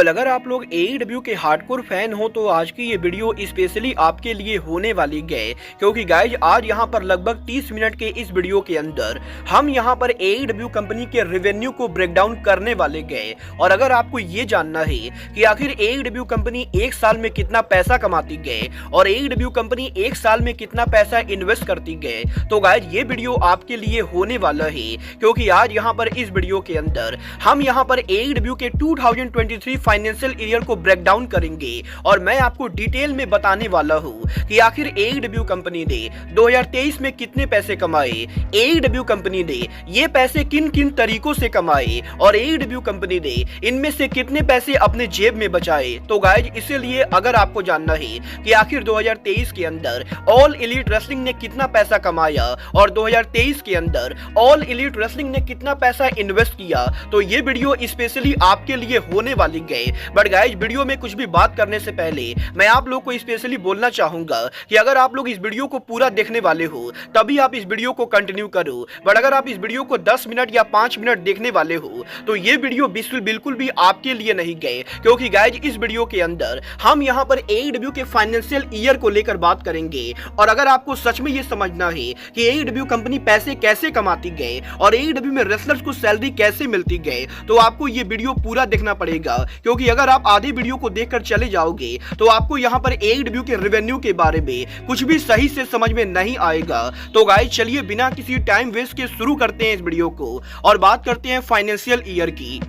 अगर आप लोग एईडब्ल्यू के हार्डकोर फैन हो तो आज की ये वीडियो स्पेशली आपके लिए होने वाली है, क्योंकि गाइज आज यहाँ पर लगभग 30 मिनट के इस वीडियो के अंदर हम यहाँ पर एईडब्ल्यू कंपनी के रेवेन्यू को ब्रेक डाउन करने वाले गए। और अगर आपको ये जानना है कि आखिर एईडब्ल्यू कंपनी एक साल में कितना पैसा कमाती गए और एईडब्ल्यू कंपनी एक साल में कितना पैसा इन्वेस्ट करती गए, तो गाइज ये वीडियो आपके लिए होने वाला है, क्योंकि आज यहाँ पर इस वीडियो के अंदर हम यहाँ पर एईडब्ल्यू के 2023 फाइनेंशियल ईयर को ब्रेक डाउन करेंगे और मैं आपको डिटेल में बताने वाला हूँ कि आखिर एईडब्ल्यू कंपनी ने 2023 में कितने पैसे कमाए, एईडब्ल्यू कंपनी ने ये पैसे किन किन तरीकों से कमाए और एईडब्ल्यू कंपनी ने इनमें से कितने पैसे अपने जेब में बचाए। तो गाइज इसीलिए अगर आपको जानना है कि आखिर 2023 के अंदर ऑल एलीट रेसलिंग ने कितना पैसा कमाया और 2023 के अंदर ऑल एलीट रेसलिंग ने कितना पैसा इन्वेस्ट किया, तो ये वीडियो स्पेशली आपके लिए होने वाली गए। बट गाइज वीडियो में कुछ भी बात करने से पहले मैं आप लोग को स्पेशली बोलना चाहूंगा कि अगर आप लोग इस वीडियो को पूरा देखने वाले हो तभी आप इस वीडियो को कंटिन्यू करो, बट अगर आप इस वीडियो को 10 मिनट या 5 मिनट देखने वाले हो तो ये वीडियो बिल्कुल भी आपके लिए नहीं गए, क्योंकि गाइज इस वीडियो के अंदर हम यहाँ पर एईडब्ल्यू के फाइनेंशियल ईयर को लेकर बात करेंगे। और अगर आपको सच में ये समझना है कि एईडब्ल्यू कंपनी पैसे कैसे कमाती गए और एईडब्ल्यू में रेसलर्स को सैलरी कैसे मिलती गए, तो आपको ये वीडियो पूरा देखना पड़ेगा, क्योंकि अगर आप आधी वीडियो को देखकर चले जाओगे तो आपको यहाँ पर एईडब्ल्यू के रेवेन्यू के बारे में कुछ भी सही से समझ में नहीं आएगा। तो गाइस चलिए बिना किसी टाइम वेस्ट के शुरू करते हैं इस वीडियो को और बात करते हैं फाइनेंशियल ईयर की।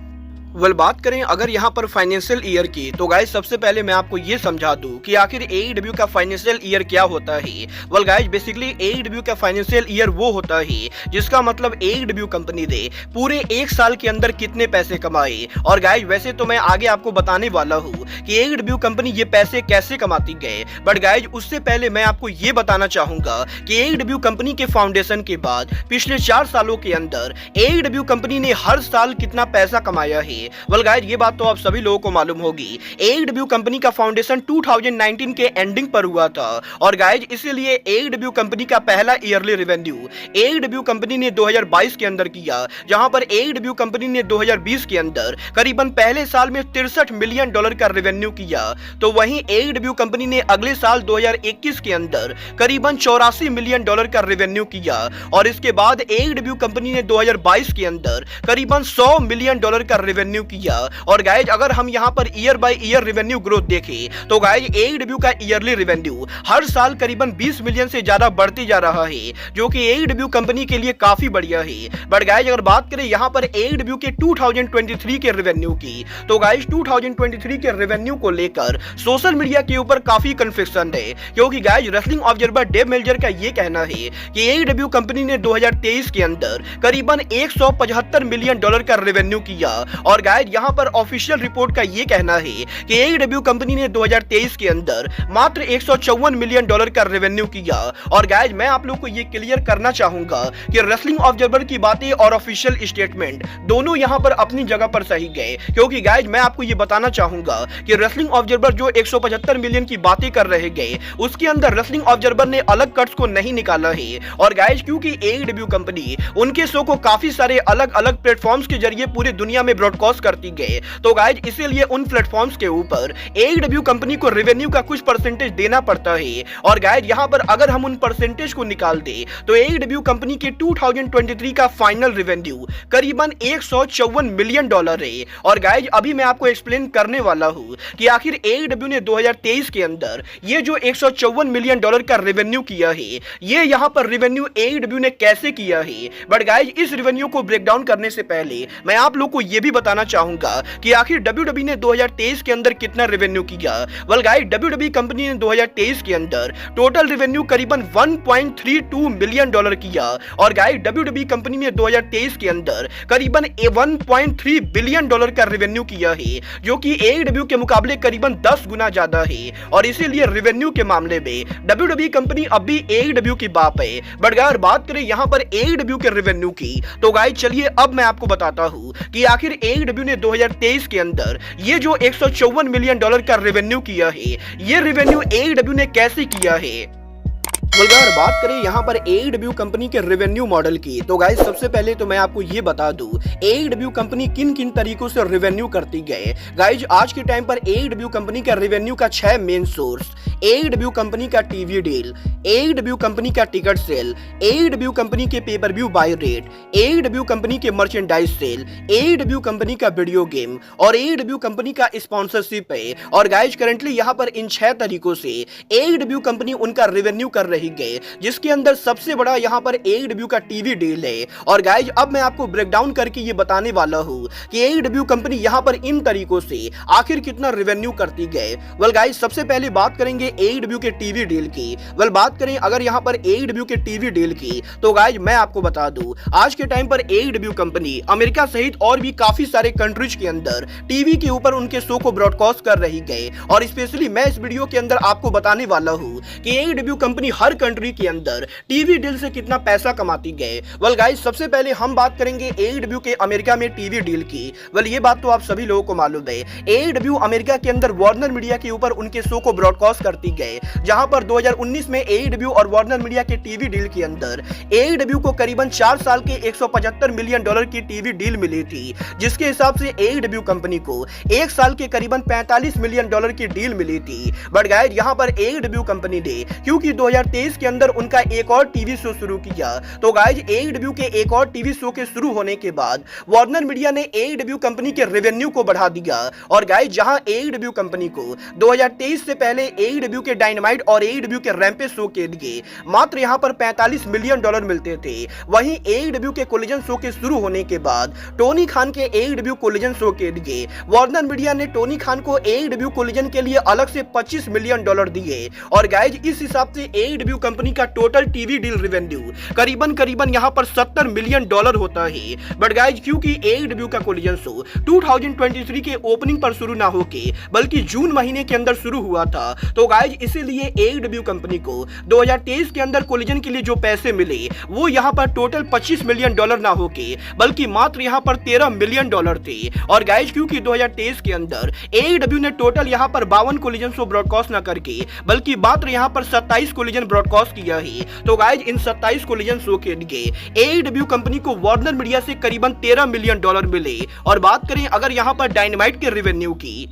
बात करें अगर यहाँ पर फाइनेंशियल ईयर की, तो गाइज सबसे पहले मैं आपको ये समझा दूं कि आखिर एईडब्ल्यू का फाइनेंशियल ईयर क्या होता है। गाइज बेसिकली एईडब्ल्यू का फाइनेंशियल ईयर वो होता है जिसका मतलब एईडब्ल्यू कंपनी ने पूरे एक साल के अंदर कितने पैसे कमाए। और गाइज वैसे तो मैं आगे आपको बताने वाला हूँ कि एईडब्ल्यू कंपनी ये पैसे कैसे कमाती गए, बट गाइज उससे पहले मैं आपको ये बताना चाहूंगा कि एईडब्ल्यू कंपनी के फाउंडेशन के बाद पिछले 4 सालों के अंदर एईडब्ल्यू कंपनी ने हर साल कितना पैसा कमाया है। गाइज ये बात तो आप सभी लोगों को मालूम होगी, एईडब्ल्यू कंपनी का फाउंडेशन 2019 के एंडिंग पर हुआ था और गाइज इसीलिए एईडब्ल्यू कंपनी का पहला ईयरली रेवेन्यू एईडब्ल्यू कंपनी ने 2022 के अंदर किया, जहां पर एईडब्ल्यू कंपनी ने 2020 के अंदर करीबन पहले साल में $63 मिलियन का रेवेन्यू किया। तो वहीं एईडब्ल्यू कंपनी ने अगले साल 2021 के अंदर करीबन $84 मिलियन का रेवेन्यू किया और इसके बाद एईडब्ल्यू कंपनी ने 2022 के अंदर करीबन $100 मिलियन का रेवेन्यू किया। और गाइज अगर हम यहां per year by year revenue growth देखें तो गाइज एईडब्ल्यू का ईयरली रेवेन्यू हर साल करीबन 20 मिलियन से ज्यादा बढ़ते जा रहा है, जो कि एईडब्ल्यू कंपनी के लिए काफी बढ़िया है। बट गाइज अगर बात करें यहां पर एईडब्ल्यू के 2023 के रेवेन्यू की, तो गाइज 2023 के रेवेन्यू को लेकर सोशल मीडिया के ऊपर काफी कंफ्यूजन है, क्योंकि guys wrestling observer Dave Meltzer का यह कहना है कि एईडब्ल्यू कंपनी ने 2023 के अंदर करीबन $175 मिलियन का रेवेन्यू किया। और गाइज यहां पर ऑफिशियल रिपोर्ट का यह कहना है कि एईडब्ल्यू कंपनी ने 2023 के अंदर मात्र $154 मिलियन का रेवेन्यू किया। और गाइज मैं आप लोग को यह क्लियर करना चाहूंगा कि रेसलिंग ऑब्जर्वर की बातें और ऑफिशियल स्टेटमेंट दोनों यहां पर अपनी जगह पर सही गए, क्योंकि गाइज मैं आपको यह बताना चाहूंगा कि रेसलिंग ऑब्जर्वर जो 175 मिलियन की बातें कर रहे गए उसके अंदर रेसलिंग ऑब्जर्वर ने अलग कट्स को नहीं निकाला है। और गाइज क्योंकि एईडब्ल्यू कंपनी उनके शो को काफी सारे अलग अलग प्लेटफॉर्म्स के जरिए पूरी दुनिया में ब्रॉडकास्ट करती गए, तो गाइज इसीलिए उन प्लेटफॉर्म्स के ऊपर एईडब्ल्यू कंपनी को रेवेन्यू का कुछ परसेंटेज देना पड़ता है। और गाइज यहां पर अगर हम उन परसेंटेज को निकाल दे तो एईडब्ल्यू कंपनी के 2023 का फाइनल रेवेन्यू करीबन $154 मिलियन है। और गाइज अभी मैं आपको एक्सप्लेन करने वाला हूं कि आखिर एईडब्ल्यू ने 2023 के अंदर ये जो $154 मिलियन का रेवेन्यू किया है, ये यहां पर रेवेन्यू एईडब्ल्यू ने कैसे किया है। बट गाइज इस रेवेन्यू को ब्रेक डाउन करने से पहले मैं आप लोग को यह भी बताना चाहूंगा कि आखिर WWE ने 2023 के अंदर कितना रेवेन्यू किया। गाइस WWE कंपनी ने 2023 के अंदर टोटल रेवेन्यू करीबन $1.32 मिलियन किया। और गाइस WWE कंपनी ने 2023 के अंदर करीबन 1.3 बिलियन का रेवेन्यू किया है, जो कि AEW के मुकाबले करीबन 10 गुना ज्यादा है। और इसीलिए रेवेन्यू के मामले में WWE कंपनी अब भी AEW की बाप है। बट अगर बात करें यहां पर AEW के रेवेन्यू की, तो गाइस चलिए अब मैं आपको बताता हूं कि आखिर AEW ने 2023 के अंदर ये जो $154 मिलियन का रेवेन्यू किया है, ये रेवेन्यू AEW ने कैसे किया है। अगर बात करें यहाँ पर AEW कंपनी के रेवेन्यू मॉडल की, तो गाइस सबसे पहले तो मैं आपको ये बता दूं AEW कंपनी किन किन तरीकों से रेवेन्यू करती गए। गाइस आज के टाइम पर AEW कंपनी का रेवेन्यू का 6 मेन सोर्स, AEW कंपनी का टीवी डील, AEW कंपनी का टिकट सेल, AEW कंपनी के pay per view by rate, AEW company के मर्चेंडाइज सेल, AEW कंपनी का वीडियो गेम और AEW कंपनी का स्पॉन्सरशिप है। और गाइस करंटली यहाँ पर इन 6 तरीकों से AEW कंपनी उनका रेवेन्यू कर रही गए, जिसके अंदर सबसे बड़ा यहाँ पर AEW का टीवी डील है। और गाइस अब मैं आपको ब्रेक डाउन करके ये बताने वाला हूँ कि AEW कंपनी यहाँ पर इन तरीकों से आखिर कितना रेवेन्यू करती गए। वेल गाइस सबसे पहले बात करेंगे AEW के टीवी डील की। वेल बात करें अगर यहाँ पर AEW के टीवी डील की, तो गाइस मैं आपको बता दूं आज के टाइम पर AEW कंपनी अमेरिका सहित और भी काफी सारे कंट्रीज के अंदर टीवी के ऊपर उनके शो को ब्रॉडकास्ट कर रही गए। और स्पेशली मैं इस वीडियो के अंदर आपको बताने वाला हूँ कि AEW कंपनी हर कंट्री के अंदर टीवी डील से कितना पैसा कमाती गए। वेल गाइस सबसे पहले हम बात करेंगे AEW के अमेरिका में टीवी डील की। वेल ये बात तो आप सभी लोगों को मालूम है, AEW अमेरिका के अंदर वार्नर मीडिया के ऊपर उनके शो को ब्रॉडकास्ट करती गए, जहां पर 2019 में AEW और वार्नर मीडिया के टीवी डील के अंदर AEW को करीबन 4 साल के $175 मिलियन की टीवी डील मिली थी, जिसके हिसाब से AEW कंपनी को 1 साल के करीबन $45 मिलियन की डील मिली थी। बट गाइस यहां पर AEW कंपनी ने क्योंकि 2023 के अंदर उनका एक और टीवी शो शुरू किया, तो गाइस AEW के एक और टीवी शो के शुरू होने के बाद वार्नर मीडिया ने AEW कंपनी के रेवेन्यू को बढ़ा दिया। और गाइस जहां AEW कंपनी को 2023 से पहले AEW के डायनामाइट और AEW के रैंपेज शो के लिए मात्र यहां पर $45 मिलियन मिलते थे, वहीं AEW के कोलिजन शो के शुरू होने के बाद टोनी खान के AEW कोलिजन शो के लिए वार्नर मीडिया ने टोनी खान को AEW कोलिजन के लिए अलग से $25 मिलियन दिए। और गाइस इस हिसाब से AEW कंपनी का टोटल टीवी डील रेवेन्यू करीबन यहां पर $70 मिलियन होता है। बट गाइस क्योंकि AEW का कोलिजन शो 2023 के ओपनिंग पर शुरू ना होके बल्कि जून महीने के अंदर शुरू हुआ था, तो गाइस इसीलिए AEW कंपनी को 2023 के अंदर कोलिजन के लिए जो पैसे मिले वो यहां पर टोटल $25 मिलियन ना होके बल्कि मात्र यहां पर $13 मिलियन थे। और गाइस क्योंकि 2023 के अंदर AEW ने टोटल यहां पर 52 कोलिजन शो ब्रॉडकास्ट ना करके बल्कि मात्र यहां पर 27 कोलिजन ब्रॉडकास्ट किया है, तो गाइस इन 27 कोलिजन शो के लिए AEW कंपनी को वार्नर मीडिया से करीबन $13 मिलियन मिले। और बात करें अगर यहां पर डायनामाइट के रेवेन्यू की,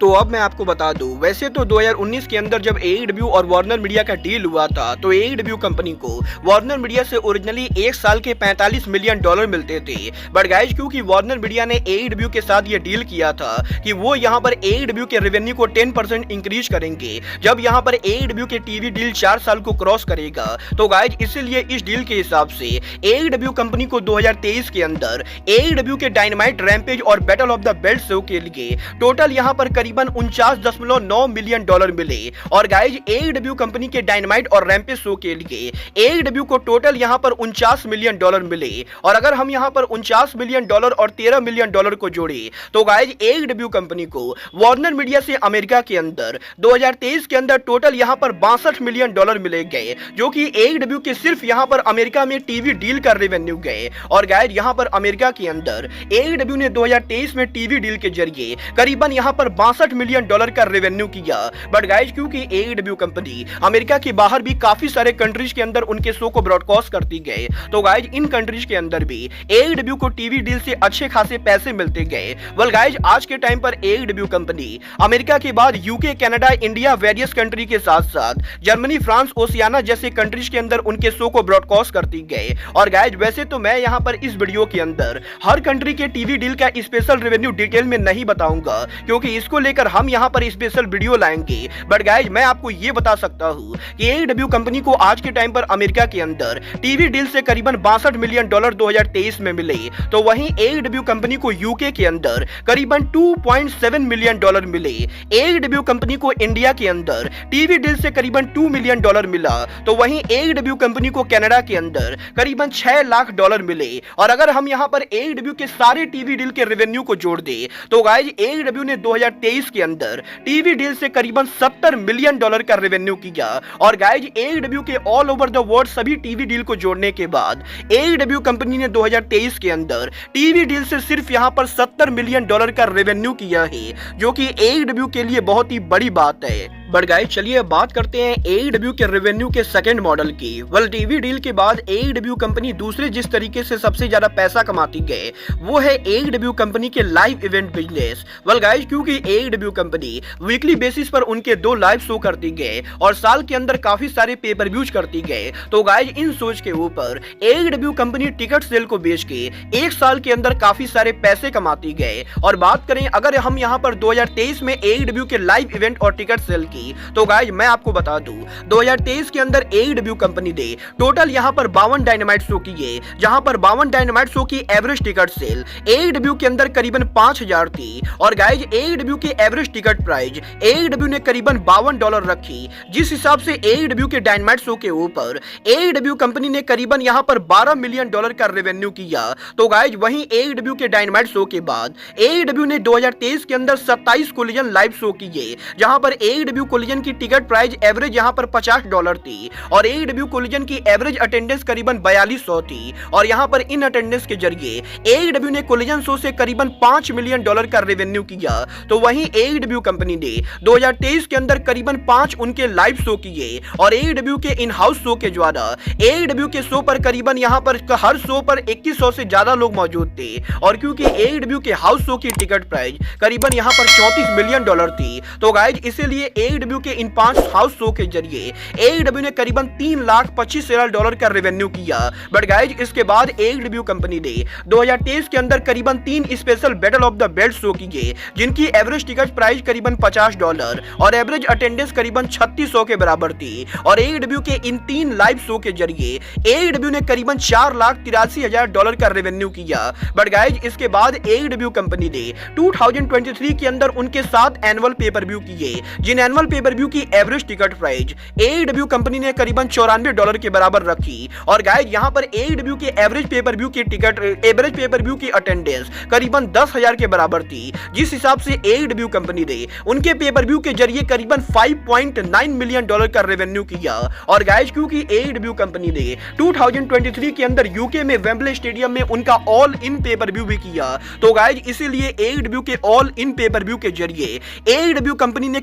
तो अब मैं आपको बता दूं वैसे तो 2019 के अंदर जब AEW और वार्नर मीडिया का डील हुआ था, तो AEW कंपनी को वार्नर मीडिया से ओरिजिनली 1 साल के $45 मिलियन मिलते थे। बट गाइस क्योंकि वार्नर मीडिया ने AEW के साथ ये डील किया था कि वो यहाँ पर AEW के रेवेन्यू को 10% इंक्रीज करेंगे जब यहाँ पर AEW के टीवी डील 4 साल को क्रॉस करेगा, तो गाइस इसीलिए इस डील के हिसाब से AEW कंपनी को 2023 के अंदर AEW के डायनामाइट, रैंपेज और battle of the belt show के लिए टोटल यहाँ पर करीबन $49.9 मिलियन मिले। और गाइस AEW कंपनी के डायनामाइट और रैंपेज शो के लिए AEW को टोटल यहां पर $49 मिलियन मिले। और अगर हम यहां पर $49 मिलियन और $13 मिलियन को जोड़े, तो गाइस AEW कंपनी को वार्नर मीडिया से अमेरिका के अंदर 2023 के अंदर टोटल यहां पर $62 मिलियन मिले गए, जो कि AEW के सिर्फ यहां पर अमेरिका में टीवी डील का रेवेन्यू गए। और गाइस यहां पर अमेरिका के अंदर AEW ने 2023 में टीवी डील के जरिए करीबन यहां पर $62 मिलियन का रेवेन्यू किया। बट गाइस क्योंकि AEW कंपनी अमेरिका के बाहर भी काफी सारे कंट्रीज के अंदर उनके शो को ब्रॉडकास्ट करती गए, तो गाइस इन कंट्रीज के अंदर भी AEW को टीवी डील से अच्छे खासे पैसे मिलते गए। वेल गाइस आज के टाइम पर AEW कंपनी अमेरिका के बाद UK, Canada, India, various country के साथ साथ जर्मनी, फ्रांस, ओशियाना जैसे कंट्रीज के अंदर उनके शो को ब्रॉडकास्ट करती गए। और गाइस वैसे तो मैं यहाँ पर इस वीडियो के अंदर हर कंट्री के टीवी डील का स्पेशल रेवेन्यू डिटेल में नहीं बताऊंगा, क्योंकि इसको लेकर हम यहाँ पर स्पेशल वीडियो लाएंगे। बट गाइस मैं आपको ये बता सकता हूँ कि AEW कंपनी को आज के टाइम पर अमेरिका के अंदर टीवी डील से करीबन $62 मिलियन 2023 में मिले, तो वहीं AEW कंपनी को यूके के अंदर करीबन $2.7 मिलियन मिले। AEW कंपनी को इंडिया के अंदर टीवी डील से करीबन $2 मिलियन मिला, तो वहीं AEW कंपनी को कनाडा के अंदर करीबन $6 लाख मिले। और अगर हम यहाँ पर AEW के सारे टीवी डील के रेवेन्यू को जोड़ दे, तो गाइस AEW ने 2023 के अंदर टीवी डील से करीबन $70 मिलियन का रेवेन्यू किया। और गाइस AEW के ऑल ओवर द वर्ल्ड सभी टीवी डील को जोड़ने के बाद AEW कंपनी ने 2023 के अंदर टीवी डील से सिर्फ यहां पर $70 मिलियन का रेवेन्यू किया है, जो कि AEW के लिए बहुत ही बड़ी बात है। बट गाइस चलिए बात करते हैं AEW के रेवेन्यू के सेकंड मॉडल की। वेल टीवी डील के बाद AEW कंपनी दूसरे जिस तरीके से सबसे ज्यादा पैसा कमाती गए वो है AEW कंपनी के live event business. Well guys क्योंकि AEW कंपनी वीकली बेसिस पर उनके 2 लाइव शो करती गए और साल के अंदर काफी सारे पेपर व्यूज करती गए, तो गाइस इन सोच के ऊपर AEW कंपनी टिकट सेल को बेच के एक साल के अंदर काफी सारे पैसे कमाती गए। और बात करें अगर हम यहाँ पर 2023 में AEW के लाइव इवेंट और टिकट सेल की, तो गाइस मैं आपको बता दूं 2023 के अंदर AEW कंपनी ने टोटल यहां पर 52 डायनामाइट शो किए, जहां पर 52 डायनामाइट शो की एवरेज टिकट सेल AEW के अंदर करीबन 5000 थी। और गाइस AEW के एवरेज टिकट प्राइस AEW ने करीबन $52 रखी, जिस हिसाब से AEW के डायनामाइट शो के ऊपर AEW कंपनी ने करीबन यहां पर $12 मिलियन का रेवेन्यू किया। तो गाइस वहीं AEW के डायनामाइट शो के बाद AEW ने 2023 के अंदर 27 कोलिजन लाइव शो किए, जहां पर AEW कोलिजन की टिकट प्राइस एवरेज यहां पर $50 थी और AEW कोलिजन की एवरेज अटेंडेंस करीबन 4200 थी। और यहां पर इन अटेंडेंस के जरिए AEW ने कोलिजन शो से करीबन $5 मिलियन का रेवेन्यू किया। तो वहीं AEW कंपनी ने 2023 के अंदर करीबन 5 उनके लाइव शो किए और AEW के इन हाउस शो के द्वारा AEW के शो पर करीबन यहां पर हर शो पर 2100 से ज्यादा लोग मौजूद थे। और क्योंकि AEW के हाउस शो की टिकट प्राइस करीबन यहां पर $34 मिलियन थी, तो गाइस इसीलिए AEW के इन 5 हाउस शो के जरिए AEW ने करीबन $3,25,000 का रेवेन्यू किया। बट गाइस इसके बाद AEW कंपनी ने 2023 के अंदर करीबन 3 special battle of the belt show किए, जिनकी एवरेज टिकट प्राइस करीबन $50 और एवरेज अटेंडेंस करीबन 3600 के बराबर थी। और AEW के इन 3 लाइव शो के जरिए AEW ने करीबन $4,83,000 का रेवेन्यू किया। बट गाइस इसके बाद AEW कंपनी ने 2023 के अंदर उनके 7 एनुअल पेपर व्यू किए, जिन एनुअल पेपर व्यू की average ticket price AEW company ने करीबन $94 के बराबर रखी। और गाइस यहां पर AEW के एवरेज पेपर व्यू की टिकट एवरेज पेपर व्यू की अटेंडेंस करीबन 10,000 के बराबर थी, जिस हिसाब से AEW कंपनी ने उनके पेपर व्यू के जरिए करीबन $5.9 मिलियन का रेवेन्यू किया। और गाइस क्योंकि AEW कंपनी ने 2023 के अंदर यूके में वेम्बले स्टेडियम में उनका ऑल इन पेपर व्यू भी किया, तो गाइस इसीलिए AEW के ऑल इन पेपर व्यू के जरिए AEW कंपनी ने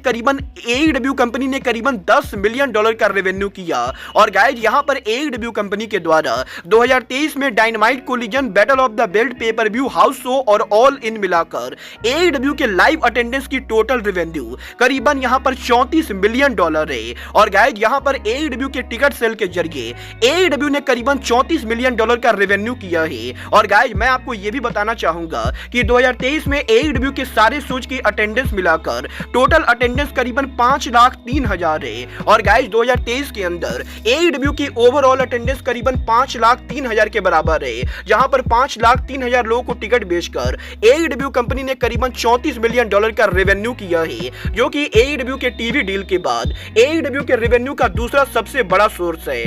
करीबन $10 मिलियन का रेवेन्यू किया। और गाइस यहां पर AEW कंपनी के द्वारा 2023 में dynamite collision battle of the belt pay per view house show और ऑल इन मिलाकर AEW के लाइव अटेंडेंस की टोटल रेवेन्यू करीबन यहां पर $34 मिलियन है। और गाइस यहां पर AEW के टिकट सेल के जरिए AEW ने करीबन $34 मिलियन का रेवेन्यू किया है। और गाइस मैं आपको यह भी बताना चाहूंगा कि 2023 में AEW के सारे शोज की अटेंडेंस मिलाकर टोटल अटेंडेंस करीबन 5,03,000 है। और गाइस 2023 के अंदर AEW की ओवरऑल अटेंडेंस करीबन 5,03,000 के बराबर है, जहां पर 5,03,000 लोगों को टिकट बेचकर AEW कंपनी ने करीबन $34 मिलियन का रेवेन्यू किया है, जो कि AEW के टीवी डील के बाद AEW के रेवेन्यू का दूसरा सबसे बड़ा सोर्स है।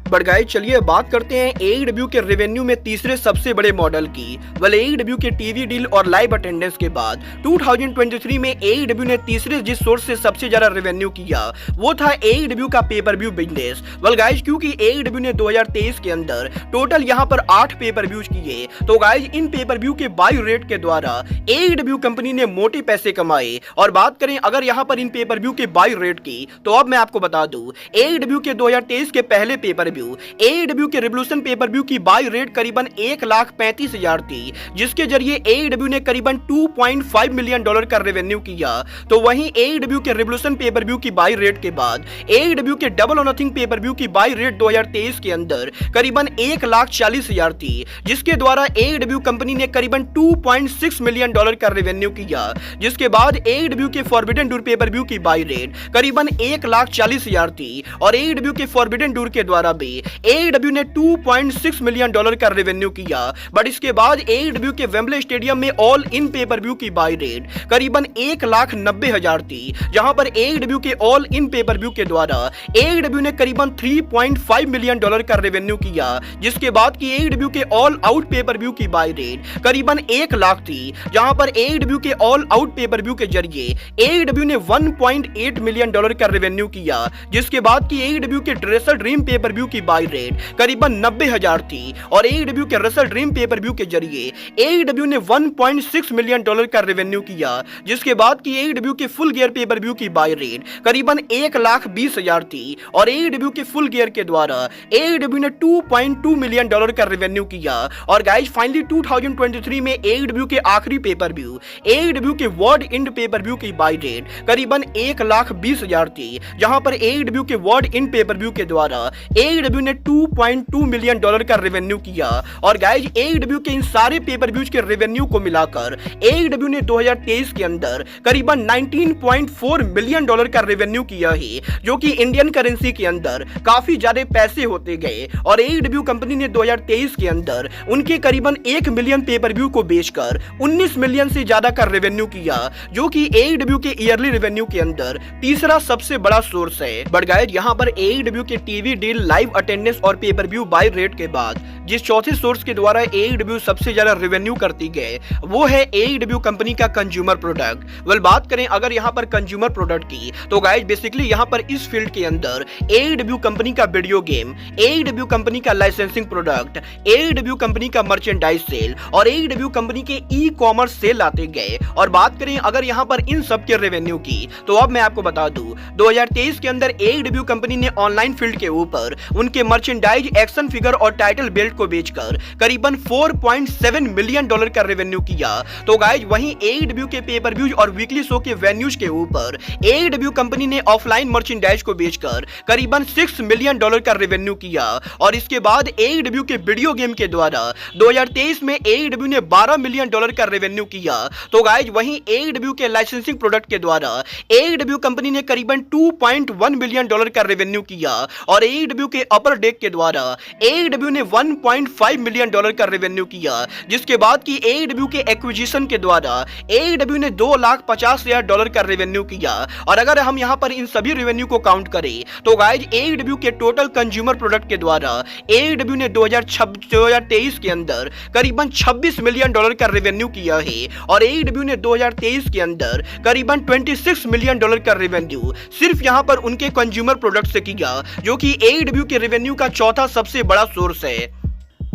बट गाइस चलिए बात करते हैं AEW के रेवेन्यू में तीसरे सबसे बड़े मॉडल की। वेल AEW के टीवी डील और लाइव अटेंडेंस के बाद 2023 में AEW ने तीसरे जिस सोर्स से सबसे ज्यादा रेवेन्यू किया वो था AEW का pay per view business. Well guys क्योंकि AEW ने 2023 के अंदर टोटल यहां पर 8 पेपर व्यूज किए, तो गाइस इन पेपर व्यू के बाय रेट के द्वारा AEW कंपनी ने मोटे पैसे कमाए। और बात करें अगर यहां पर इन पेपर व्यू के बाय रेट की, तो अब मैं आपको बता दूं AEW के 2023 के पहले पेपर AEW के रिवोल्यूशन पेपर व्यू की बाय रेट करीबन 1,35,000 थी, जिसके जरिए AEW ने करीबन $2.5 मिलियन का रेवेन्यू किया। तो वहीं AEW के रिवोल्यूशन पेपर व्यू की बाय रेट के बाद AEW के डबल और नथिंग पेपर व्यू की बाय रेट 2023 के अंदर करीबन 1,40,000 थी, जिसके द्वारा AEW कंपनी ने करीबन $2.6 मिलियन का रेवेन्यू किया। जिसके बाद AEW के फॉरबिडन डूर पेपर व्यू की बाय रेट करीबन 1,40,000 थी और AEW के फॉरबिडन डूर के द्वारा भी AEW ने $2.6 मिलियन का रेवेन्यू किया। बट इसके बाद AEW के वेम्बले स्टेडियम में ऑल इन पेपर व्यू की बाय रेट करीबन 1,90,000 थी, जहां पर AEW के ऑल इन पेपर व्यू के द्वारा AEW ने करीबन $3.5 मिलियन का रेवेन्यू किया। जिसके बाद की AEW के ऑल आउट पेपर व्यू की बाय रेट करीबन 1 लाख थी, जहां पर AEW के ऑल आउट पेपर व्यू के जरिए AEW ने $1.8 मिलियन का रेवेन्यू किया। जिसके बाद की AEW के ड्रेसर ड्रीम पेपर व्यू की की बाई रेट करीबन 90,000 थी और AEW के रसल ड्रीम पे पर व्यू के जरिए AEW ने 1.6 मिलियन डॉलर का रेवेन्यू किया, जिसके बाद की AEW के फुल गियर पे पर व्यू की बाई रेट करीबन 1,20,000 थी और AEW के फुल गियर के द्वारा AEW ने 2.2 मिलियन डॉलर का रेवेन्यू किया। और गाइस फाइनली 2023 में AEW के आखिरी पे पर व्यू AEW के वर्ल्ड इंड पे पर व्यू की बाई रेट करीबन 1,20,000 थी, जहां पर AEW के वर्ल्ड इंड पे पर व्यू के द्वारा AEW ने 2.2 मिलियन डॉलर का रेवेन्यू किया। और गाइस AEW के इन सारे पे पर व्यूज के रेवेन्यू को मिलाकर AEW ने 2023 के अंदर करीबन 19.4 मिलियन डॉलर का रेवेन्यू किया है, जो कि इंडियन करेंसी के अंदर काफी ज्यादा पैसे होते गए। और AEW कंपनी ने 2023 के अंदर उनके करीबन 1 मिलियन पे पर व्यू को बेचकर 19 मिलियन से ज्यादा का रेवेन्यू किया, जो कि AEW के ईयरली रेवेन्यू के अंदर तीसरा सबसे बड़ा सोर्स है। बट गाइस यहाँ पर AEW के टीवी डील, लाइव अटेंडेंस और पे पर व्यू बाय रेट के बाद जिस चौथे सोर्स के द्वारा AEW सबसे ज्यादा रेवेन्यू करती गए वो है AEW कंपनी का कंज्यूमर प्रोडक्ट। वेल बात करें अगर यहाँ पर कंज्यूमर प्रोडक्ट की तो गाइस बेसिकली यहाँ पर इस फील्ड के अंदर AEW कंपनी का वीडियो गेम, AEW कंपनी का लाइसेंसिंग प्रोडक्ट, AEW कंपनी का मर्चेंडाइज सेल और AEW कंपनी के ई कॉमर्स सेल आते गए। और बात करें अगर यहाँ पर इन सब के रेवेन्यू की तो अब मैं आपको बता दूं 2023 के अंदर AEW कंपनी ने ऑनलाइन फील्ड के ऊपर उनके मर्चेंडाइज, एक्शन फिगर और टाइटल बेल्ट को बेचकर करीबन 4.7 मिलियन डॉलर का रेवेन्यू किया। तो गाइस वहीं AEW के पे पर व्यूज और वीकली शो के वेन्यूज के ऊपर AEW कंपनी ने ऑफलाइन मर्चेंडाइज को बेचकर करीबन 6 मिलियन डॉलर का रेवेन्यू किया। और इसके बाद AEW के वीडियो गेम के द्वारा 2023 में AEW ने 12 मिलियन डॉलर का रेवेन्यू किया। तो गाइस वहीं AEW के लाइसेंसिंग प्रोडक्ट के द्वारा AEW कंपनी ने करीबन 2.1 मिलियन डॉलर का रेवेन्यू किया। और AEW के अपर डेक के द्वारा AEW ने 1.5 मिलियन डॉलर का रेवेन्यू किया, जिसके बाद की AEW के एक्विजिशन के द्वारा AEW ने 2,50,000 डॉलर का रेवेन्यू किया। और अगर हम यहां पर इन सभी रेवेन्यू को काउंट करें तो गाइस AEW के टोटल कंज्यूमर प्रोडक्ट के द्वारा AEW ने 2023 के अंदर करीबन 26 मिलियन डॉलर का रेवेन्यू किया है। और AEW ने 2023 के अंदर करीबन 26 मिलियन डॉलर का रेवेन्यू सिर्फ यहां पर उनके कंज्यूमर प्रोडक्ट से किया, जो कि AEW के रेवेन्यू का चौथा सबसे बड़ा सोर्स है।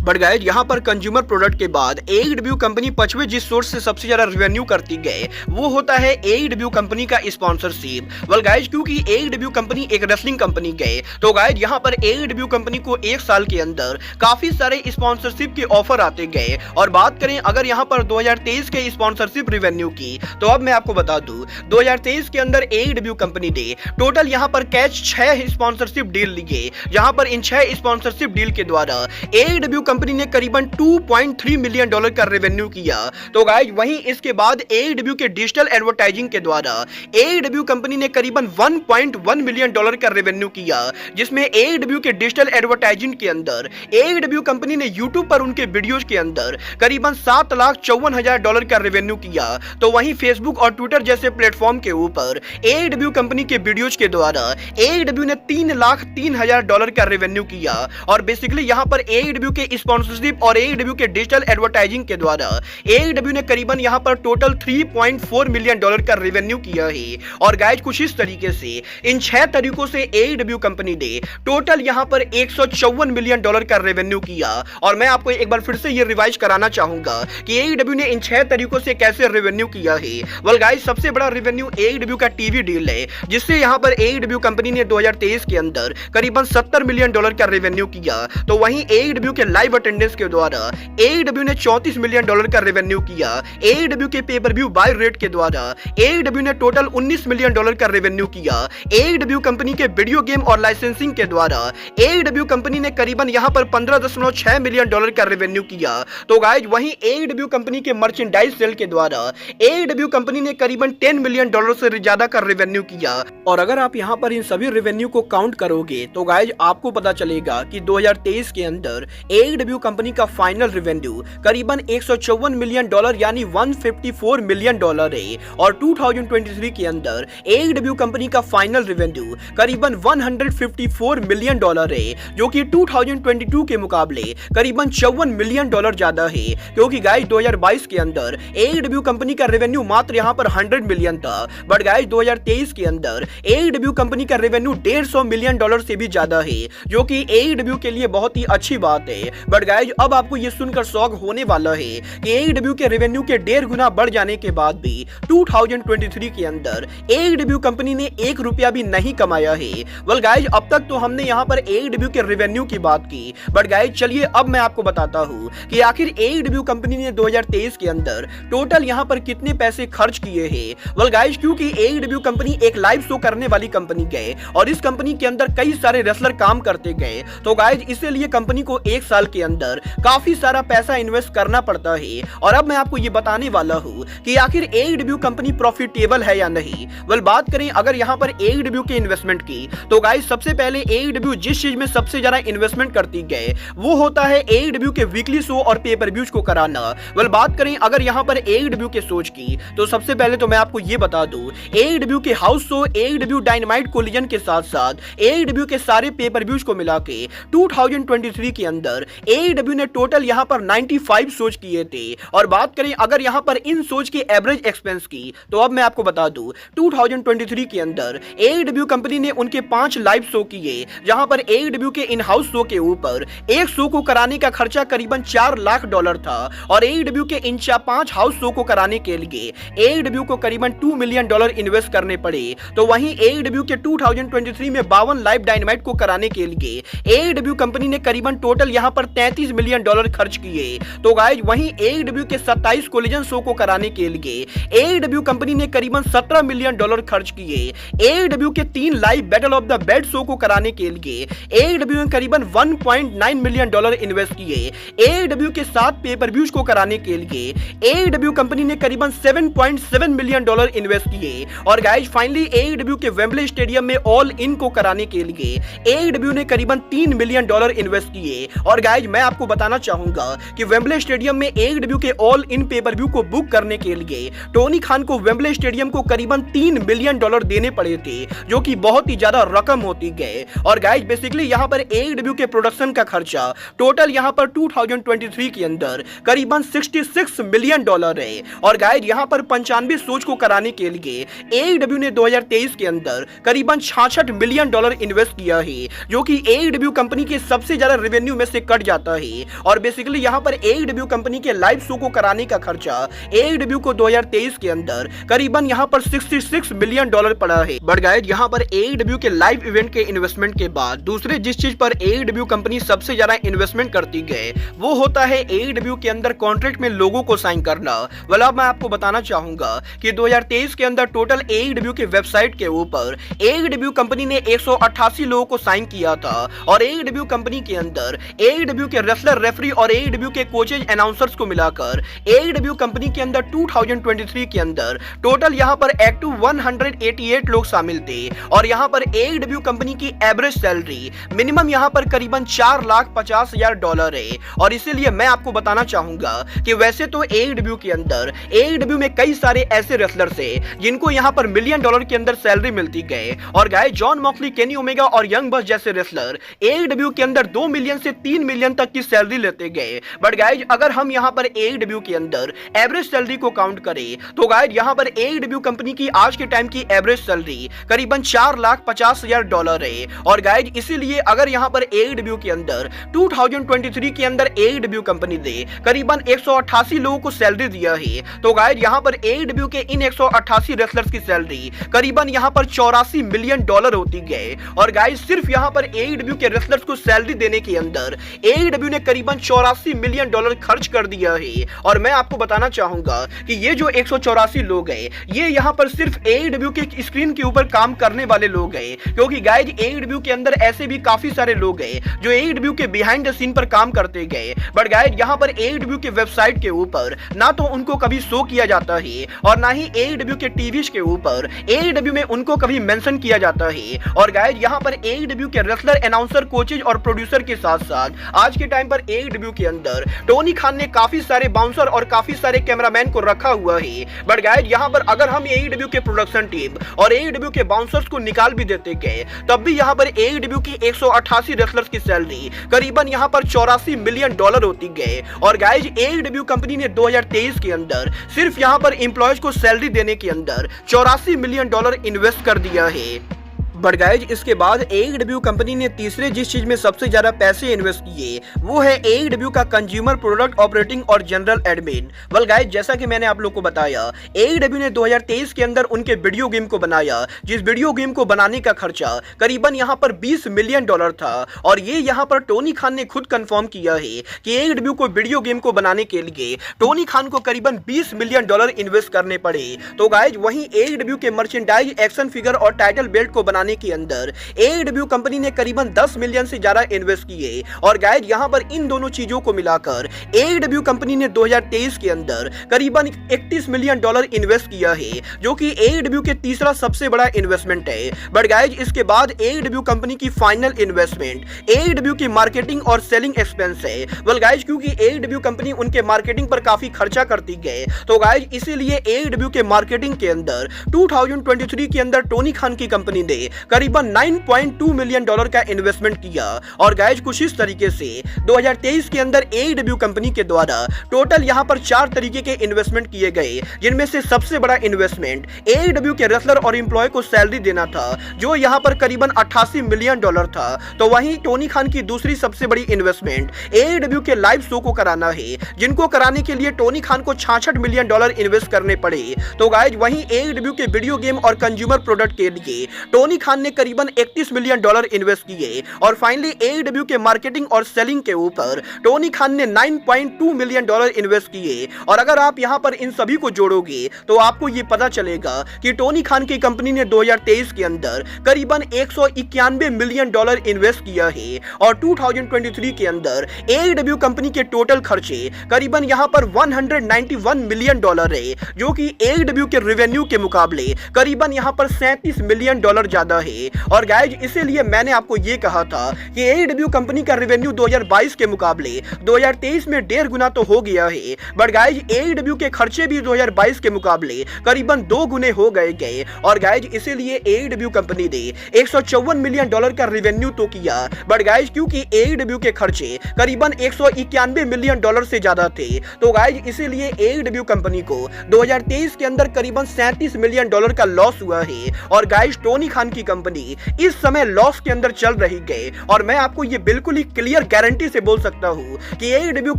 बट गाइस यहाँ पर कंज्यूमर प्रोडक्ट के बाद AEW कंपनी पांचवें जिस सोर्स से सबसे ज्यादा रेवेन्यू करती गए वो होता है AEW कंपनी का स्पॉन्सरशिप। वेल गाइस क्योंकि AEW कंपनी एक रेसलिंग कंपनी गए तो गाइस यहाँ पर AEW कंपनी को एक साल के अंदर काफी सारे स्पॉन्सरशिप के ऑफर आते गए। और बात करें अगर यहाँ पर 2023 के स्पॉन्सरशिप रेवेन्यू की तो अब मैं आपको बता दूं 2023 के अंदर AEW कंपनी ने टोटल यहाँ पर कैच 6 स्पॉन्सरशिप डील लिए, जहां पर इन 6 स्पॉन्सरशिप डील के द्वारा AEW कंपनी ने करीबन 2.3 मिलियन डॉलर का रेवेन्यू किया। तो गाइस वहीं इसके बाद AEW के डिजिटल एडवर्टाइजिंग के द्वारा AEW कंपनी ने करीबन 1.1 मिलियन डॉलर का रेवेन्यू किया, जिसमें AEW के डिजिटल एडवर्टाइजिंग के अंदर AEW कंपनी ने YouTube पर उनके वीडियोज के अंदर करीबन 7,54,000 डॉलर का रेवेन्यू किया। तो वहीं Facebook और Twitter जैसे प्लेटफॉर्म के ऊपर AEW कंपनी के वीडियोज के द्वारा AEW ने 3,03,000 डॉलर का रेवेन्यू किया। और बेसिकली यहां पर AEW के स्पॉन्सरशिप और AEW के डिजिटल एडवर्टाइजिंग के द्वारा AEW ने करीबन यहां पर टोटल 3.4 मिलियन डॉलर का रेवेन्यू किया है। और गाइस कुछ इस तरीके से इन 6 तरीकों से AEW कंपनी ने टोटल यहां पर 154 मिलियन डॉलर का रेवेन्यू किया। और मैं आपको एक बार फिर से ये रिवाइज कराना चाहूंगा कि AEW ने इन 6 तरीकों से कैसे रेवेन्यू किया है। वेल गाइस सबसे बड़ा रेवेन्यू AEW का टीवी डील है, जिससे यहां पर AEW कंपनी ने 2023 के अंदर करीबन 70 मिलियन डॉलर का रेवेन्यू किया। तो वहीं AEW के लाइव अटेंडेंस के द्वारा AEW ने 34 मिलियन डॉलर का रेवेन्यू किया। AEW के पे पर व्यू बाय रेट के द्वारा AEW ने टोटल 19 मिलियन डॉलर का रेवेन्यू किया। AEW कंपनी के वीडियो गेम और लाइसेंसिंग के द्वारा AEW कंपनी ने करीबन यहां पर 15.6 मिलियन डॉलर का रेवेन्यू किया। तो गाइस वहीं AEW कंपनी के मर्चेंडाइज सेल के द्वारा AEW कंपनी ने करीबन 10 मिलियन डॉलर से ज्यादा का रेवेन्यू किया। और अगर आप यहां पर इन सभी रेवेन्यू को काउंट करोगे तो गाइस आपको पता चलेगा कि 2023 के अंदर AEW AEW कंपनी का फाइनल रेवेन्यू करीबन 154 मिलियन डॉलर यानी 154 मिलियन डॉलर है और 2023 के अंदर AEW कंपनी का फाइनल रेवेन्यू करीबन 154 मिलियन डॉलर है, जो कि 2022 के मुकाबले करीबन 54 मिलियन डॉलर ज्यादा है, क्योंकि गाइस 2022 के अंदर AEW कंपनी का रेवेन्यू मात्र यहां पर 100 मिलियन था, बट गाइस 2023 के अंदर AEW कंपनी का रेवेन्यू 150 मिलियन डॉलर से भी ज्यादा है, जो कि AEW के लिए बहुत ही अच्छी बात है। बट गाइस अब आपको ये सुनकर शौक होने वाला है कि AEW के रेवेन्यू के 1.5 गुना बढ़ जाने के बाद भी 2023 के अंदर AEW कंपनी ने 1 रुपया भी नहीं कमाया है। वेल गाइस अब तक तो हमने यहाँ पर AEW के रेवेन्यू की बात की, बट गाइस चलिए अब मैं आपको बताता हूँ कि आखिर AEW कंपनी ने 2023 के अंदर टोटल यहाँ पर कितने पैसे खर्च किए हैं। वेल गाइस क्योंकि AEW कंपनी एक लाइव शो करने वाली कंपनी गए और इस कंपनी के अंदर कई सारे रेसलर काम करते गए, तो गाइस इसीलिए कंपनी को 1 साल के अंदर काफी सारा पैसा इन्वेस्ट करना पड़ता है। और अब मैं आपको ये बताने वाला हूँ कि आखिर AEW कंपनी प्रॉफिटेबल है या नहीं। वेल बात करें अगर यहाँ पर AEW के इन्वेस्टमेंट की, तो गाइस सबसे पहले AEW जिस चीज में सबसे ज्यादा इन्वेस्टमेंट करती गए वो होता है AEW के वीकली शो और पेपर व्यूज को कराना। वेल बात करें अगर यहाँ पर AEW के सोच की, तो सबसे पहले तो मैं आपको ये बता दूं AEW के house show AEW dynamite collision के साथ साथ AEW के सारे पेपर व्यूज को मिला के 2023 के अंदर AEW ने टोटल यहाँ पर 95 शोज किए थे। और बात करें अगर यहाँ पर इन शोज के एवरेज एक्सपेंस की, तो अब मैं आपको बता दूं 2023 के अंदर AEW कंपनी ने उनके 5 लाइव शो किए, जहां पर AEW के इन हाउस शो के ऊपर एक शो को कराने का खर्चा करीबन $4 लाख था और AEW के इन 5 हाउस शो को कराने के लिए AEW को करीबन $2 मिलियन इन्वेस्ट करने पड़े। तो वहीं AEW के 2023 में 52 लाइव डायनामाइट को कराने के लिए AEW कंपनी ने करीबन टोटल यहां पर $33 मिलियन खर्च किए। तो गाइस वहीं AEW के 27 कोलिजन शो को कराने के लिए AEW कंपनी ने करीबन $17 मिलियन खर्च किए। AEW के 3 live battle of the bed show को कराने के लिए AEW ने करीबन $1.9 मिलियन इन्वेस्ट किए। AEW के 7 पेपर व्यूज को कराने के लिए AEW कंपनी ने करीबन $7.7 मिलियन इन्वेस्ट किए। और गाइस फाइनली AEW के वेम्बले स्टेडियम में ऑल इन को कराने के लिए AEW ने करीबन $3 मिलियन इन्वेस्ट किए। और गाइस मैं आपको बताना चाहूंगा कि वेम्बले स्टेडियम में AEW के ऑल इन पेपर व्यू को बुक करने के लिए टोनी खान को वेम्बले स्टेडियम को करीबन $3 मिलियन देने पड़े थे, जो कि बहुत ही ज्यादा रकम होती गए। और गाइस बेसिकली यहाँ पर AEW के प्रोडक्शन का खर्चा टोटल यहाँ पर 2023 के अंदर करीबन $66 मिलियन है। और गाइस यहाँ पर 95 शोज को कराने के लिए AEW ने 2023 के अंदर करीबन $66 मिलियन इन्वेस्ट किया है, जो कि AEW कंपनी के सबसे ज्यादा रेवेन्यू में से कट जाता है। और बेसिकली यहाँ पर AEW कंपनी के लाइव शो को कराने का खर्चा AEW को 2023 के अंदर करीबन यहाँ पर $66 मिलियन पड़ा है। बट गाइस यहाँ पर AEW के लाइव इवेंट के इन्वेस्टमेंट के बाद दूसरे जिस चीज पर AEW कंपनी सबसे ज्यादा इन्वेस्टमेंट करती गए वो होता है AEW के अंदर कॉन्ट्रैक्ट में लोगों को साइन करना। वेल अब मैं आपको बताना चाहूंगा कि 2023 के अंदर टोटल AEW के वेबसाइट के ऊपर AEW कंपनी ने 188 लोगों को साइन किया था। और AEW कंपनी के अंदर AEW के रेसलर, रेफरी और AEW के कोचेज, अनाउंसर्स को मिलाकर AEW कंपनी के अंदर 2023 के अंदर टोटल यहाँ पर एक्टिव 188 लोग शामिल थे। और यहाँ पर AEW कंपनी की एवरेज सैलरी मिनिमम यहाँ पर करीबन $4,50,000 है। और इसीलिए मैं आपको बताना चाहूंगा कि वैसे तो AEW के अंदर AEW में कई सारे ऐसे रेसलर्स हैं जिनको यहाँ पर $1 मिलियन के अंदर सैलरी मिलती गए। और guys John Moxley, Kenny Omega और यंग बस जैसे रेसलर AEW के अंदर 2 मिलियन से 3 मिलियन तक की सैलरी लेते गए। बट गाइस अगर हम यहाँ पर AEW के अंदर एवरेज सैलरी को काउंट करें, तो गाइस यहाँ पर AEW कंपनी की आज के टाइम की एवरेज सैलरी करीबन $4,50,000 है। और गाइस इसीलिए अगर यहाँ पर AEW के अंदर 2023 के अंदर AEW कंपनी ने करीबन 188 लोगों को सैलरी दिया है, तो गाइस यहाँ पर AEW के इन 188 रेसलर्स की सैलरी करीबन यहाँ पर $84 मिलियन होती गए। और गाइस सिर्फ यहाँ पर AEW के रेसलर्स को सैलरी देने के अंदर AEW ने करीबन $84 मिलियन खर्च कर दिया है। और मैं आपको बताना चाहूंगा कि ये जो 184 लोग हैं ये यहाँ पर सिर्फ AEW के स्क्रीन के ऊपर काम करने वाले लोग हैं, क्योंकि गाइस AEW के अंदर ऐसे भी काफी सारे लोग हैं जो AEW के बिहाइंड द सीन पर काम करते गए। बट गाइस यहाँ पर AEW के वेबसाइट के ऊपर ना तो उनको कभी शो किया जाता है और ना ही AEW के टीवीज के ऊपर AEW में उनको कभी मेंशन किया जाता है। और गाइस यहाँ पर AEW के रेसलर, अनाउंसर, कोचेज और प्रोड्यूसर के साथ साथ आज आज के टाइम पर AEW के अंदर टोनी खान ने काफी सारे बाउंसर और काफी सारे कैमरामैन को रखा हुआ है। बट गाइज यहाँ पर अगर हम AEW के प्रोडक्शन टीम और AEW के बाउंसर्स को निकाल भी देते गए तब भी यहाँ पर AEW की 188 रेसलर्स की सैलरी करीबन यहाँ पर $84 मिलियन होती गए। और गाइज AEW कंपनी ने 2023 के अंदर सिर्फ यहाँ पर एम्प्लॉयज को सैलरी देने के अंदर $84 मिलियन इन्वेस्ट कर दिया है। बट गाइज इसके बाद AEW कंपनी ने तीसरे जिस चीज में सबसे ज्यादा पैसे इन्वेस्ट किए वो है AEW का कंज्यूमर प्रोडक्ट ऑपरेटिंग और जनरल एडमिन। वेल गाइज जैसा कि मैंने आप लोग को बताया AEW ने 2023 के अंदर उनके वीडियो गेम को बनाया, जिस वीडियो गेम को बनाने का खर्चा करीबन यहाँ पर $20 मिलियन था। और ये यहाँ पर टोनी खान ने खुद कंफर्म किया है कि AEW को वीडियो गेम को बनाने के लिए टोनी खान को करीबन $20 मिलियन इन्वेस्ट करने पड़े। तो गाइज वहीं AEW के मर्चेंडाइज, एक्शन फिगर और टाइटल बेल्ट को बनाने के अंदर AEW कंपनी ने करीबन 10 मिलियन से ज्यादा इन्वेस्ट किए। और गाइज यहां पर इन दोनों चीजों को मिलाकर AEW कंपनी ने 2023 के अंदर करीबन $31 मिलियन इन्वेस्ट किया है, जो कि AEW के तीसरा सबसे बड़ा इन्वेस्टमेंट है। बट गाइज इसके बाद AEW कंपनी की फाइनल इन्वेस्टमेंट AEW की मार्केटिंग और सेलिंग एक्सपेंस है। वेल गाइज क्योंकि AEW कंपनी उनके मार्केटिंग पर काफी खर्चा करती गए तो गाइज इसीलिए AEW के मार्केटिंग के अंदर 2023 के अंदर टोनी खान की कंपनी ने करीबन $9.2 मिलियन का इन्वेस्टमेंट किया। और गाइज कुछ इस तरीके से 2023 के अंदर AEW कंपनी के द्वारा टोटल यहां पर 4 तरीके के इन्वेस्टमेंट किए गए, जिनमें से सबसे बड़ा इन्वेस्टमेंट AEW के रेसलर और एम्प्लॉय को सैलरी देना था, जो यहां पर करीबन $88 मिलियन था। तो वहीं टोनी खान की दूसरी सबसे बड़ी इन्वेस्टमेंट AEW के लाइव शो को कराना है, जिनको कराने के लिए टोनी खान को $66 मिलियन इन्वेस्ट करने पड़े। तो गाइज वहीं AEW के वीडियो गेम और कंज्यूमर प्रोडक्ट के लिए टोनी खान ने करीबन $31 मिलियन इन्वेस्ट किए। और फाइनली AEW के मार्केटिंग और सेलिंग के ऊपर टोनी खान ने $9.2 मिलियन इन्वेस्ट किए। और अगर आप यहां पर इन सभी को जोड़ोगे तो आपको ये पता चलेगा कि टोनी खान की कंपनी ने 2023 के अंदर करीबन $191 मिलियन इन्वेस्ट किया है। और 2023 के अंदर AEW कंपनी के टोटल खर्चे करीबन यहां पर $191 मिलियन है, जो कि AEW के रेवेन्यू के मुकाबले करीबन यहां पर $37 मिलियन ज्यादा है। और गाइज इसीलिए मैंने आपको ये कहा था कि AEW कंपनी का रेवेन्यू 2022 के मुकाबले 2023 में 1.5 गुना तो हो गया है। बट गाइज AEW के खर्चे भी 2022 के मुकाबले करीबन 2 गुने हो गए। और गाइज इसीलिए AEW कंपनी ने $154 मिलियन का रेवेन्यू तो किया। बट गाइज क्योंकि AEW के खर्चे करीबन $191 मिलियन से ज्यादा थे, तो गाइज इसीलिए AEW कंपनी को 2023 के अंदर करीबन $37 मिलियन का लॉस हुआ है। और गाइज टोनी खान की कंपनी इस समय लॉस के अंदर चल रही है। और मैं आपको ये बिल्कुल ही क्लियर गारंटी से बोल सकता हूँ कि AEW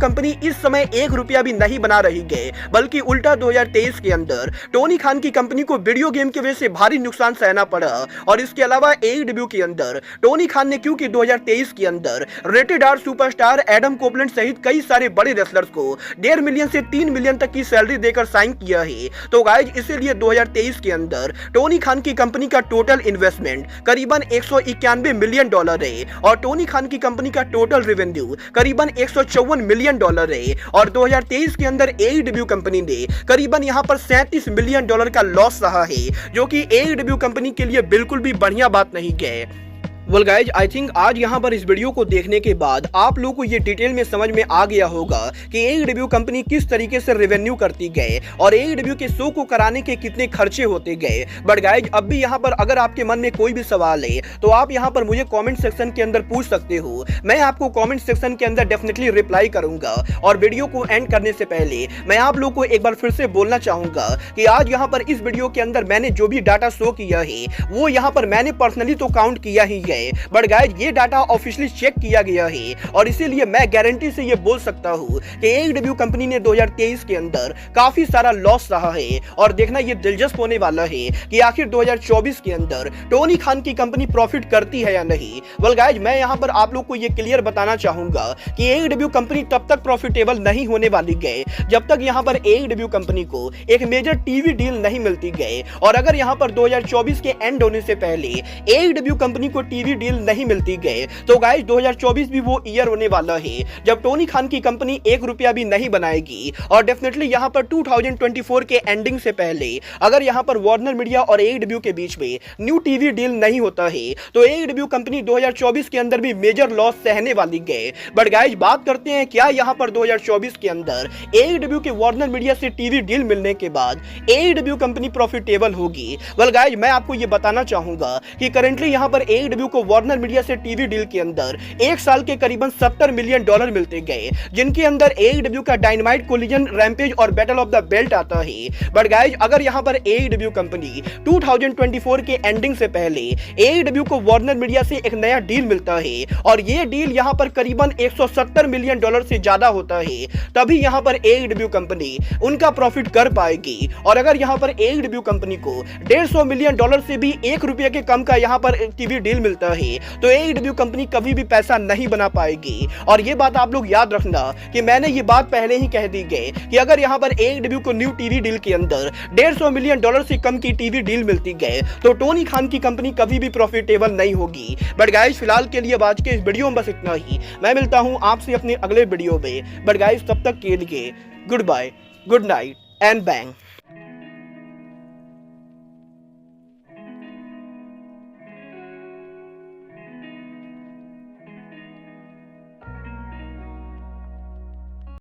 कंपनी इस समय $1 भी नहीं बना रही है, बल्कि उल्टा 2023 के अंदर टोनी खान की कंपनी को वीडियो गेम की वजह से भारी नुकसान सहना पड़ा। और इसके अलावा AEW के अंदर टोनी खान ने क्योंकि 2023 के अंदर rated R superstar Adam Copeland सहित कई सारे बड़े रेसलर्स को 1.5 मिलियन से 3 मिलियन तक की सैलरी देकर साइन किया है। तो गाइज इसीलिए 2023 के अंदर टोनी खान की कंपनी का टोटल इन्वेस्टमेंट करीबन $191 मिलियन है। और टोनी खान की कंपनी का टोटल रेवेन्यू करीबन $154 मिलियन है। और 2023 के अंदर AEW कंपनी ने करीबन यहां पर $37 मिलियन का लॉस रहा है, जो कि AEW कंपनी के लिए बिल्कुल भी बढ़िया बात नहीं है। वेल गाइज आई थिंक आज यहाँ पर इस वीडियो को देखने के बाद आप लोगों को ये डिटेल में समझ में आ गया होगा कि AEW कंपनी किस तरीके से रेवेन्यू करती गए और AEW के शो को कराने के कितने खर्चे होते गए। बट गाइज अब भी यहाँ पर अगर आपके मन में कोई भी सवाल है तो आप यहाँ पर मुझे कमेंट सेक्शन के अंदर पूछ सकते हो। मैं आपको कमेंट सेक्शन के अंदर डेफिनेटली रिप्लाई करूंगा। और वीडियो को एंड करने से पहले मैं आप लोग को एक बार फिर से बोलना चाहूंगा कि आज यहाँ पर इस वीडियो के अंदर मैंने जो भी डाटा शो किया है वो यहाँ पर मैंने पर्सनली तो काउंट किया ही है, बट गाइज ये डाटा ऑफिशियली चेक किया गया है। और इसीलिए मैं गारंटी से ये बोल सकता हूँ कि AEW कंपनी ने 2023 के अंदर काफी सारा लॉस रहा है। और देखना ये दिलचस्प होने वाला है कि आखिर 2024 के अंदर टोनी खान की कंपनी प्रॉफिट करती है या नहीं। वेल गाइज मैं यहाँ पर आप लोग को ये क्लियर बताना चाहूंगा कि AEW कंपनी तब तक प्रॉफिटेबल नहीं होने वाली है जब तक यहाँ पर AEW कंपनी को एक मेजर टीवी डील नहीं मिलती है। और अगर यहाँ पर 2024 के एंड होने से पहले AEW कंपनी को टीवी टीवी डील नहीं मिलती गए तो गाइस 2024 भी वो ईयर होने वाला है जब टोनी खान की कंपनी 1 रुपया भी नहीं बनाएगी। और डेफिनेटली यहाँ पर 2024 के एंडिंग से पहले अगर यहाँ पर वार्नर मीडिया और एडब्ल्यू के बीच में न्यू टीवी डील नहीं होता है तो एडब्ल्यू कंपनी 2024 के अंदर भी मेजर लॉस सहने वाली गए। बट गाइस बात करते हैं क्या यहाँ पर 2024 के अंदर एडब्ल्यू के वार्नर मीडिया से टीवी डील मिलने के बाद एडब्ल्यू कंपनी प्रॉफिटेबल होगी। वेल गाइस मैं आपको ये बताना चाहूंगा कि करेंटली यहाँ पर एडब्ल्यू को वार्नर मीडिया से टीवी डील के अंदर एक साल के करीबन $70 मिलियन मिलते गए, जिनके अंदर एडब्ल्यू का डायनामाइट, कोलिजन, रैम्पेज और बैटल ऑफ द बेल्ट आता है। बट गाइस अगर यहाँ पर एडब्ल्यू कंपनी 2024 के एंडिंग से पहले एडब्ल्यू को वार्नर मीडिया से एक नया डील मिलता है और ये डील यहाँ पर करीबन $170 मिलियन से ज्यादा होता है, तभी यहाँ पर एडब्ल्यू कंपनी उनका प्रॉफिट कर पाएगी। और अगर यहाँ पर एडब्ल्यू कंपनी को $150 मिलियन से भी 1 रुपये के कम का यहाँ पर टीवी डील मिलता है तो एडब्ल्यू कंपनी कभी भी पैसा नहीं बना पाएगी। और ये बात आप लोग याद रखना कि मैंने ये बात पहले ही कह दी गई कि अगर यहाँ पर एडब्ल्यू को न्यू टीवी डील के अंदर $150 मिलियन से कम की टीवी डील मिलती गए तो टोनी खान की कंपनी कभी भी प्रॉफिटेबल नहीं होगी। बट गाइस फिलहाल के लिए आज के इस वीडियो में बस इतना ही। मैं मिलता हूं आपसे अपने अगले वीडियो में। बट गाइस तब तक के लिए goodbye, good night and bang.